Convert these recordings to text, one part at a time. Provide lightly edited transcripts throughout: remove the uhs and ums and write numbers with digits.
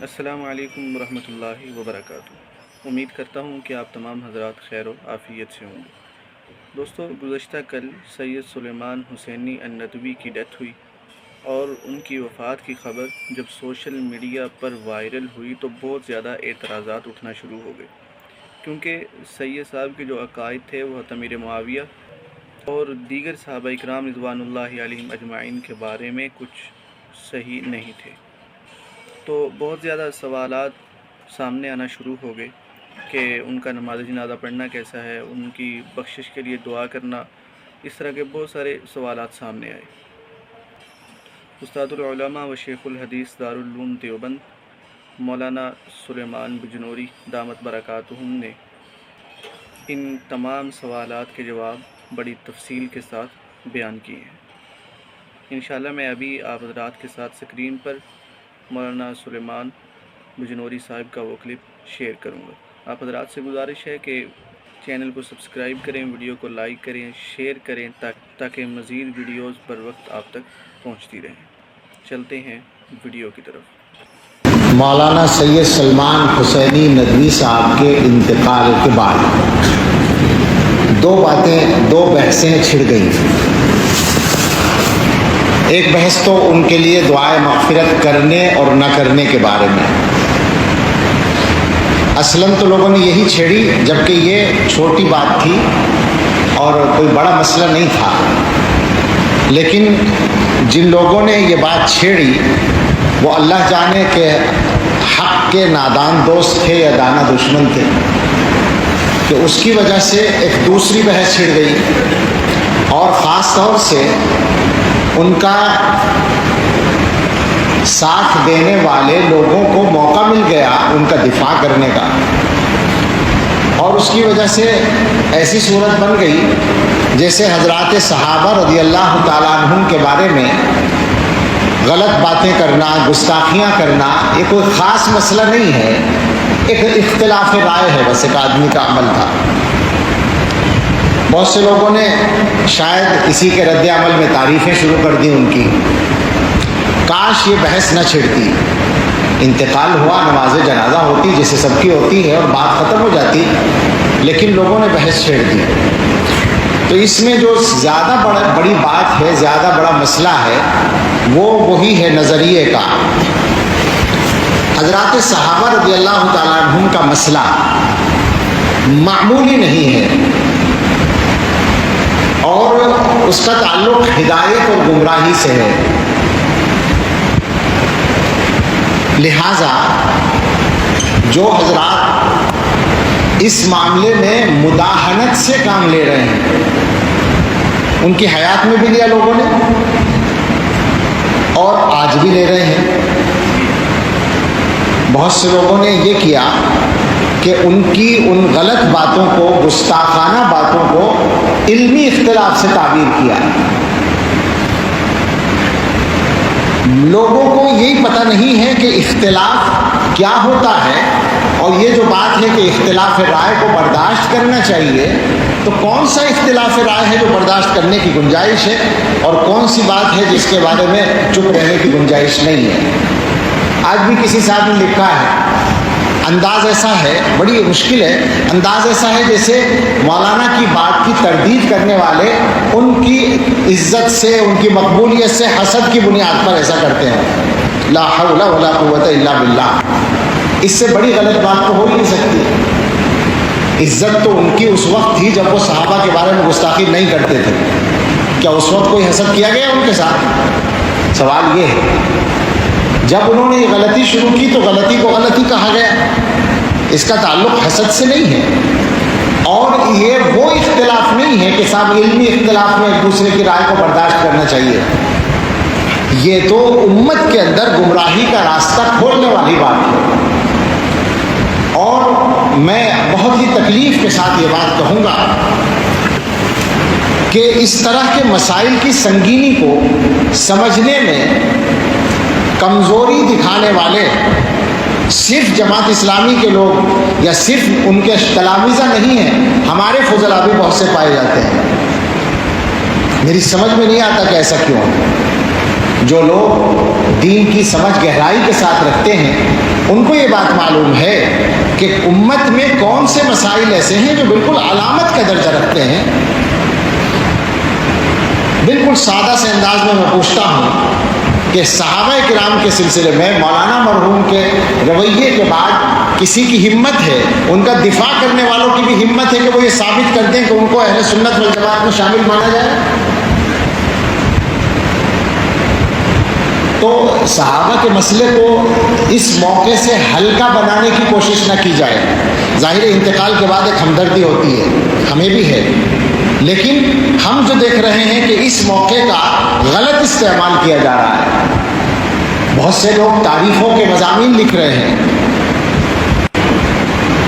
السلام علیکم ورحمۃ اللہ وبرکاتہ۔ امید کرتا ہوں کہ آپ تمام حضرات خیر و عافیت سے ہوں گے۔ دوستو، گزشتہ کل سید سلیمان حسینی الندوی کی ڈیتھ ہوئی اور ان کی وفات کی خبر جب سوشل میڈیا پر وائرل ہوئی تو بہت زیادہ اعتراضات اٹھنا شروع ہو گئے، کیونکہ سید صاحب کے جو عقائد تھے وہ امیر معاویہ اور دیگر صحابہ اکرام رضوان اللہ علیہم اجمعین کے بارے میں کچھ صحیح نہیں تھے۔ تو بہت زیادہ سوالات سامنے آنا شروع ہو گئے کہ ان کا نماز جنازہ پڑھنا کیسا ہے، ان کی بخشش کے لیے دعا کرنا، اس طرح کے بہت سارے سوالات سامنے آئے۔ استاد العلماء و شیخ الحدیث دارالعلوم دیوبند مولانا سلیمان بجنوری دامت برکاتہم نے ان تمام سوالات کے جواب بڑی تفصیل کے ساتھ بیان کیے ہیں۔ انشاءاللہ میں ابھی آپ حضرات کے ساتھ اسکرین پر مولانا سلیمان بجنوری صاحب کا وہ کلپ شیئر کروں گا۔ آپ حضرات سے گزارش ہے کہ چینل کو سبسکرائب کریں، ویڈیو کو لائک کریں، شیئر کریں تاکہ مزید ویڈیوز پر وقت آپ تک پہنچتی رہیں۔ چلتے ہیں ویڈیو کی طرف۔ مولانا سید سلیمان حسینی ندوی صاحب کے انتقال کے بعد دو بحثیں چھڑ گئیں۔ ایک بحث تو ان کے لیے دعائے مغفرت کرنے اور نہ کرنے کے بارے میں۔ اصلاً تو لوگوں نے یہی چھیڑی جبکہ یہ چھوٹی بات تھی اور کوئی بڑا مسئلہ نہیں تھا، لیکن جن لوگوں نے یہ بات چھیڑی وہ اللہ جانے کہ حق کے نادان دوست تھے یا دانا دشمن تھے، کہ اس کی وجہ سے ایک دوسری بحث چھڑ گئی اور خاص طور سے ان کا ساتھ دینے والے لوگوں کو موقع مل گیا ان کا دفاع کرنے کا، اور اس کی وجہ سے ایسی صورت بن گئی جیسے حضرات صحابہ رضی اللہ تعالیٰ عنہم کے بارے میں غلط باتیں کرنا، گستاخیاں کرنا یہ کوئی خاص مسئلہ نہیں ہے، ایک اختلاف رائے ہے، بس ایک آدمی کا عمل تھا۔ بہت سے لوگوں نے شاید اسی کے رد عمل میں تعریفیں شروع کر دی ان کی، کاش یہ بحث نہ چھڑتی، انتقال ہوا، نماز جنازہ ہوتی جیسے سب کی ہوتی ہے اور بات ختم ہو جاتی، لیکن لوگوں نے بحث چھیڑ دی۔ تو اس میں جو زیادہ بڑی بات ہے، زیادہ بڑا مسئلہ ہے، وہ وہی ہے نظریے کا۔ حضرات صحابہ رضی اللہ تعالیٰ عنہم کا مسئلہ معمولی نہیں ہے اور اس کا تعلق ہدایت اور گمراہی سے ہے، لہذا جو حضرات اس معاملے میں مداہنت سے کام لے رہے ہیں، ان کی حیات میں بھی لیا لوگوں نے اور آج بھی لے رہے ہیں۔ بہت سے لوگوں نے یہ کیا کہ ان کی ان غلط باتوں کو، گستاخانہ باتوں کو علمی اختلاف سے تعبیر کیا۔ لوگوں کو یہی پتہ نہیں ہے کہ اختلاف کیا ہوتا ہے، اور یہ جو بات ہے کہ اختلاف رائے کو برداشت کرنا چاہیے، تو کون سا اختلاف رائے ہے جو برداشت کرنے کی گنجائش ہے اور کون سی بات ہے جس کے بارے میں چپ رہنے کی گنجائش نہیں ہے۔ آج بھی کسی صاحب نے لکھا ہے، انداز ایسا ہے، بڑی مشکل ہے، انداز ایسا ہے جیسے مولانا کی بات کی تردید کرنے والے ان کی عزت سے، ان کی مقبولیت سے حسد کی بنیاد پر ایسا کرتے ہیں۔ لا حول ولا قوت الا باللہ، اس سے بڑی غلط بات تو ہو ہی نہیں سکتی۔ عزت تو ان کی اس وقت تھی جب وہ صحابہ کے بارے میں گستاخی نہیں کرتے تھے، کیا اس وقت کوئی حسد کیا گیا ان کے ساتھ؟ سوال یہ ہے، جب انہوں نے یہ غلطی شروع کی تو غلطی کو غلطی کہا گیا، اس کا تعلق حسد سے نہیں ہے، اور یہ وہ اختلاف نہیں ہے کہ صاحب علمی اختلاف میں ایک دوسرے کی رائے کو برداشت کرنا چاہیے، یہ تو امت کے اندر گمراہی کا راستہ کھولنے والی بات ہے۔ اور میں بہت ہی تکلیف کے ساتھ یہ بات کہوں گا کہ اس طرح کے مسائل کی سنگینی کو سمجھنے میں کمزوری دکھانے والے صرف جماعت اسلامی کے لوگ یا صرف ان کے تلامذہ نہیں ہیں، ہمارے فضلاء بھی بہت سے پائے جاتے ہیں۔ میری سمجھ میں نہیں آتا کہ ایسا کیوں ہے۔ جو لوگ دین کی سمجھ گہرائی کے ساتھ رکھتے ہیں ان کو یہ بات معلوم ہے کہ امت میں کون سے مسائل ایسے ہیں جو بالکل علامت کا درجہ رکھتے ہیں۔ بالکل سادہ سے انداز میں پوچھتا ہوں کہ صحابہ کرام کے سلسلے میں مولانا مرحوم کے رویے کے بعد کسی کی ہمت ہے، ان کا دفاع کرنے والوں کی بھی ہمت ہے کہ وہ یہ ثابت کر دیں کہ ان کو اہل سنت والجماعت میں شامل مانا جائے؟ تو صحابہ کے مسئلے کو اس موقع سے ہلکا بنانے کی کوشش نہ کی جائے۔ ظاہر انتقال کے بعد ایک ہمدردی ہوتی ہے، ہمیں بھی ہے، لیکن ہم جو دیکھ رہے ہیں کہ اس موقع کا غلط استعمال کیا جا رہا ہے۔ بہت سے لوگ تعریفوں کے مضامین لکھ رہے ہیں۔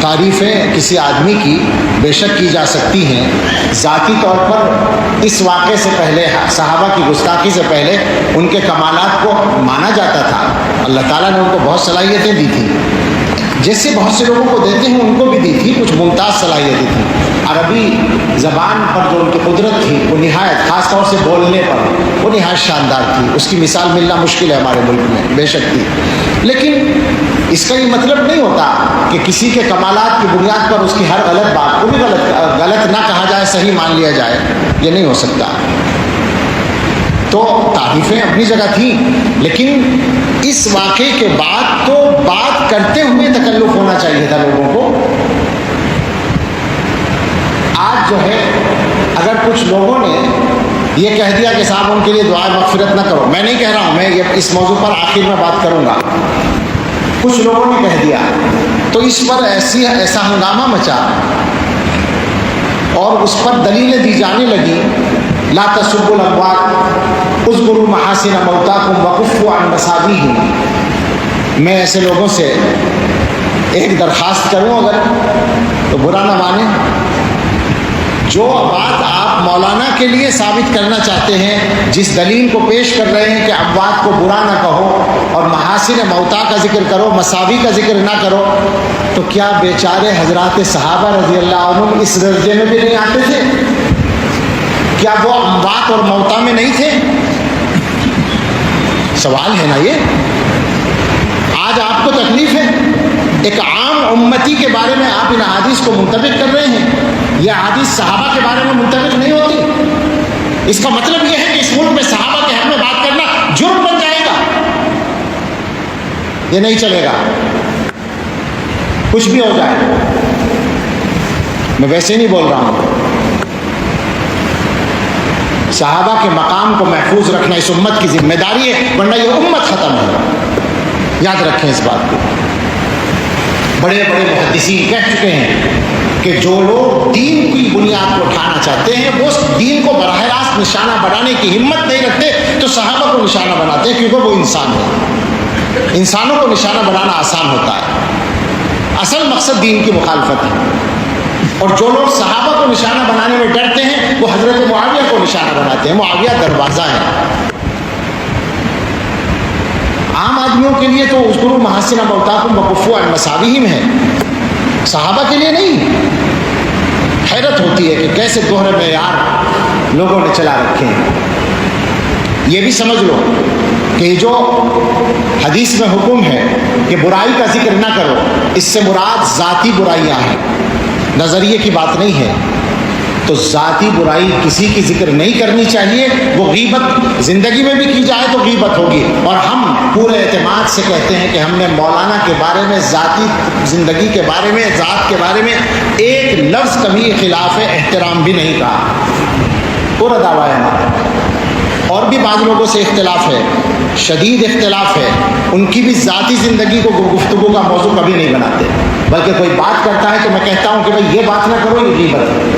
تعریفیں کسی آدمی کی بے شک کی جا سکتی ہیں، ذاتی طور پر اس واقعے سے پہلے، صحابہ کی گستاخی سے پہلے ان کے کمالات کو مانا جاتا تھا۔ اللہ تعالیٰ نے ان کو بہت صلاحیتیں دی تھیں، جیسے بہت سے لوگوں کو دیتے ہیں ان کو بھی دی تھی، کچھ ممتاز صلاحیتیں تھیں۔ عربی زبان پر جو ان کی قدرت تھی وہ نہایت، خاص طور سے بولنے پر وہ نہایت شاندار تھی۔ اس کی مثال ملنا مشکل ہے ہمارے ملک میں، بے شک تھی، لیکن اس کا یہ مطلب نہیں ہوتا کہ کسی کے کمالات کی بنیاد پر اس کی ہر غلط بات کو بھی غلط نہ کہا جائے، صحیح مان لیا جائے، یہ نہیں ہو سکتا۔ تو تعریفیں اپنی جگہ تھیں، لیکن اس واقعے کے بعد تو بات کرتے ہوئے تکلف ہونا چاہیے تھا لوگوں کو۔ آج جو ہے اگر کچھ لوگوں نے یہ کہہ دیا کہ صاحب ان کے لیے دعائے مغفرت نہ کرو، میں نہیں کہہ رہا ہوں، میں یہ اس موضوع پر آخر میں بات کروں گا، کچھ لوگوں نے کہہ دیا تو اس پر ایسا ہنگامہ مچا اور اس پر دلیلیں دی جانے لگی، لا تسبوا الاموات اذکروا محاسن موتاکم وکفوا عن مساویہم۔ میں ایسے لوگوں سے ایک درخواست کروں اگر تو برا نہ مانیں، جو بات آپ مولانا کے لیے ثابت کرنا چاہتے ہیں، جس دلیل کو پیش کر رہے ہیں کہ اموات کو برا نہ کہو اور محاسن موتا کا ذکر کرو، مساوی کا ذکر نہ کرو، تو کیا بیچارے حضرات صحابہ رضی اللہ عنہم اس درجے میں بھی نہیں آتے تھے؟ کیا وہ اموات اور موتا میں نہیں تھے؟ سوال ہے نا یہ۔ آج آپ کو تکلیف ہے، ایک عام امتی کے بارے میں آپ ان احادیث کو منطبق کر رہے ہیں، یہ احادیث صحابہ کے بارے میں منطبق نہیں ہوتی۔ اس کا مطلب یہ ہے کہ اس ملک میں صحابہ کے حق میں بات کرنا جرم بن جائے گا، یہ نہیں چلے گا، کچھ بھی ہو جائے۔ میں ویسے نہیں بول رہا ہوں، صحابہ کے مقام کو محفوظ رکھنا اس امت کی ذمہ داری ہے، ورنہ یہ امت ختم ہے۔ یاد رکھیں اس بات کو۔ بڑے بڑے محدثین کہہ چکے ہیں کہ جو لوگ دین کی بنیاد کو اٹھانا چاہتے ہیں وہ دین کو براہ راست نشانہ بنانے کی ہمت نہیں رکھتے تو صحابہ کو نشانہ بناتے ہیں، کیونکہ وہ انسان ہیں۔ انسانوں کو نشانہ بنانا آسان ہوتا ہے، اصل مقصد دین کی مخالفت ہے۔ اور جو لوگ صحابہ کو نشانہ بنانے میں ڈرتے ہیں وہ حضرت معاویہ کو نشانہ بناتے ہیں۔ معاویہ دروازہ ہے۔ عام آدمیوں کے لیے تو اذکروا محاسن موتاکم وکفوا عن مساویہم ہے، صحابہ کے لیے نہیں۔ حیرت ہوتی ہے کہ کیسے دوہرے معیار لوگوں نے چلا رکھے ہیں۔ یہ بھی سمجھ لو کہ جو حدیث میں حکم ہے کہ برائی کا ذکر نہ کرو، اس سے مراد ذاتی برائیاں ہیں، نظریے کی بات نہیں ہے۔ تو ذاتی برائی کسی کی ذکر نہیں کرنی چاہیے، وہ غیبت زندگی میں بھی کی جائے تو غیبت ہوگی۔ اور ہم پورے اعتماد سے کہتے ہیں کہ ہم نے مولانا کے بارے میں، ذاتی زندگی کے بارے میں، ذات کے بارے میں ایک لفظ کبھی خلاف احترام بھی نہیں کہا، پورا دعویٰ ہے ہمارا۔ اور بھی بعض لوگوں سے اختلاف ہے، شدید اختلاف ہے، ان کی بھی ذاتی زندگی کو گفتگو کا موضوع کبھی نہیں بناتے، بلکہ کوئی بات کرتا ہے تو میں کہتا ہوں کہ بھائی یہ بات نہ کرو، یہ غیبت ہے،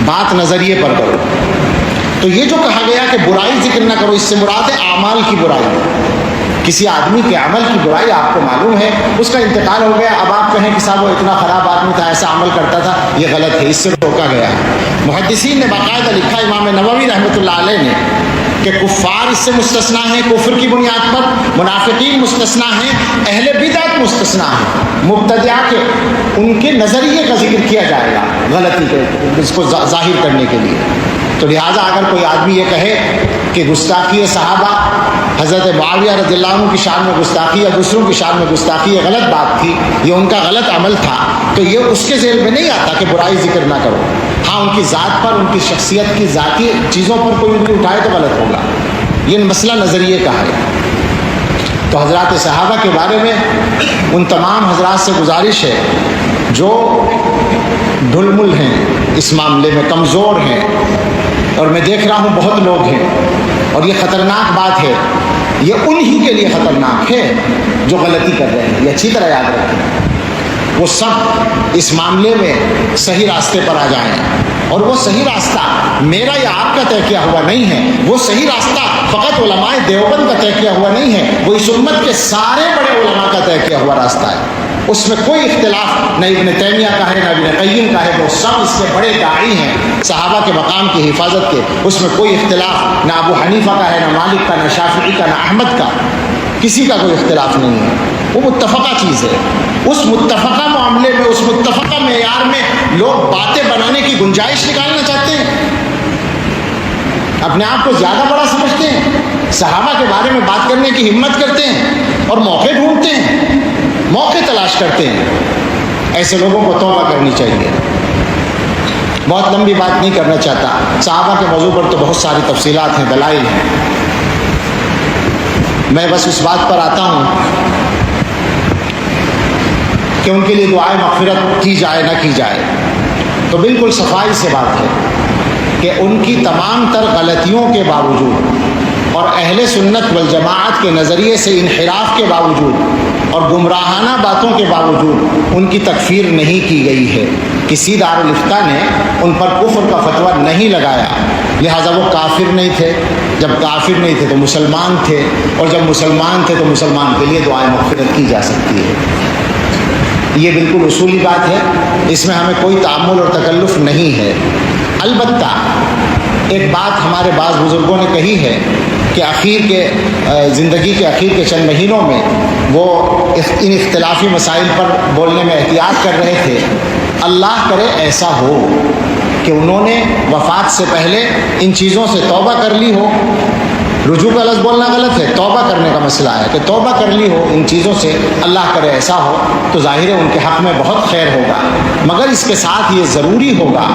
بات نظریے پر کرو۔ تو یہ جو کہا گیا کہ برائی ذکر نہ کرو، اس سے مراد ہے اعمال کی برائی۔ کسی آدمی کے عمل کی برائی آپ کو معلوم ہے، اس کا انتقال ہو گیا، اب آپ کہیں کہ صاحب وہ اتنا خراب آدمی تھا، ایسا عمل کرتا تھا، یہ غلط ہے، اس سے روکا گیا ہے۔ محدثین نے باقاعدہ لکھا، امام نووی رحمۃ اللہ علیہ نے کہ کفار اس سے مستثنا ہیں کفر کی بنیاد پر، منافقین مستثنا ہیں، اہل بدعت مستثنا ہیں، مبتدعہ کے ان کے نظریے کا ذکر کیا جائے گا غلطی کے اس کو ظاہر کرنے کے لیے۔ تو لہٰذا اگر کوئی آدمی یہ کہے کہ گستاخی صحابہ، حضرت معاویہ رضی اللہ عنہ کی شان میں گستاخی یا دوسروں کی شان میں گستاخی، یہ غلط بات تھی، یہ ان کا غلط عمل تھا، تو یہ اس کے ذیل میں نہیں آتا کہ برائی ذکر نہ کرو۔ ہاں ان کی ذات پر، ان کی شخصیت کی ذاتی چیزوں پر کوئی ان کی اٹھائے تو غلط ہوگا، یہ مسئلہ نظریے کا ہے۔ تو حضرات صحابہ کے بارے میں ان تمام حضرات سے گزارش ہے جو ڈھل مل ہیں اس معاملے میں، کمزور ہیں، اور میں دیکھ رہا ہوں بہت لوگ ہیں، اور یہ خطرناک بات ہے، یہ انہی کے لیے خطرناک ہے جو غلطی کر رہے ہیں، یہ اچھی طرح یاد رکھیں۔ وہ سب اس معاملے میں صحیح راستے پر آ جائیں، اور وہ صحیح راستہ میرا یا آپ کا طے کیا ہوا نہیں ہے، وہ صحیح راستہ فقط علماء دیوبند کا طے کیا ہوا نہیں ہے، وہ اس امت کے سارے بڑے علماء کا طے کیا ہوا راستہ ہے۔ اس میں کوئی اختلاف نہ ابن تیمیہ کا ہے نہ ابن قیم کا ہے، وہ سب اس کے بڑے داعی ہیں صحابہ کے مقام کی حفاظت کے، اس میں کوئی اختلاف نہ ابو حنیفہ کا ہے، نہ مالک کا، نہ شافعی کا، نہ احمد کا، کسی کا کوئی اختلاف نہیں ہے، وہ متفقہ چیز ہے۔ اس متفقہ معاملے میں، اس متفقہ معیار میں لوگ باتیں بنانے کی گنجائش نکالنا چاہتے ہیں، اپنے آپ کو زیادہ بڑا سمجھتے ہیں، صحابہ کے بارے میں بات کرنے کی ہمت کرتے ہیں اور موقع ڈھونڈتے ہیں، موقع تلاش کرتے ہیں۔ ایسے لوگوں کو توبہ کرنی چاہیے۔ بہت لمبی بات نہیں کرنا چاہتا، صحابہ کے موضوع پر تو بہت ساری تفصیلات ہیں، دلائل ہیں، میں بس اس بات پر آتا ہوں کہ ان کے لیے دعائے مغفرت کی جائے نہ کی جائے، تو بالکل صفائی سے بات ہے کہ ان کی تمام تر غلطیوں کے باوجود اور اہل سنت والجماعت کے نظریے سے انحراف کے باوجود اور گمراہانہ باتوں کے باوجود ان کی تکفیر نہیں کی گئی ہے۔ کسی دارالفتہ نے ان پر کفر کا فتویٰ نہیں لگایا، لہٰذا وہ کافر نہیں تھے، جب کافر نہیں تھے تو مسلمان تھے، اور جب مسلمان تھے تو مسلمان کے لیے دعائے مغفرت کی جا سکتی ہے۔ یہ بالکل اصولی بات ہے، اس میں ہمیں کوئی تعامل اور تکلف نہیں ہے۔ البتہ ایک بات ہمارے بعض بزرگوں نے کہی ہے کہ اخیر کے زندگی کے اخیر کے چند مہینوں میں وہ ان اختلافی مسائل پر بولنے میں احتیاط کر رہے تھے۔ اللہ کرے ایسا ہو کہ انہوں نے وفات سے پہلے ان چیزوں سے توبہ کر لی ہو۔ رجوع کا لفظ بولنا غلط ہے، توبہ کرنے کا مسئلہ ہے کہ توبہ کر لی ہو ان چیزوں سے، اللہ کرے ایسا ہو، تو ظاہر ہے ان کے حق میں بہت خیر ہوگا، مگر اس کے ساتھ یہ ضروری ہوگا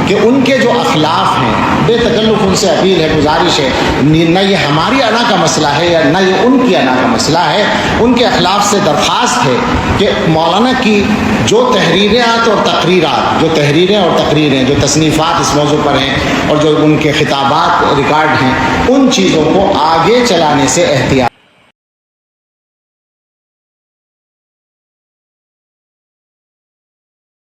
کہ ان کے جو اخلاف ہیں، بے تکلف ان سے اپیل ہے، گزارش ہے، نہ یہ ہماری انا کا مسئلہ ہے یا نہ یہ ان کی انا کا مسئلہ ہے، ان کے اخلاف سے درخواست ہے کہ مولانا کی جو تحریرات اور تقریرات، جو تحریریں اور تقریریں، جو تصنیفات اس موضوع پر ہیں اور جو ان کے خطابات ریکارڈ ہیں، ان چیزوں کو آگے چلانے سے احتیاط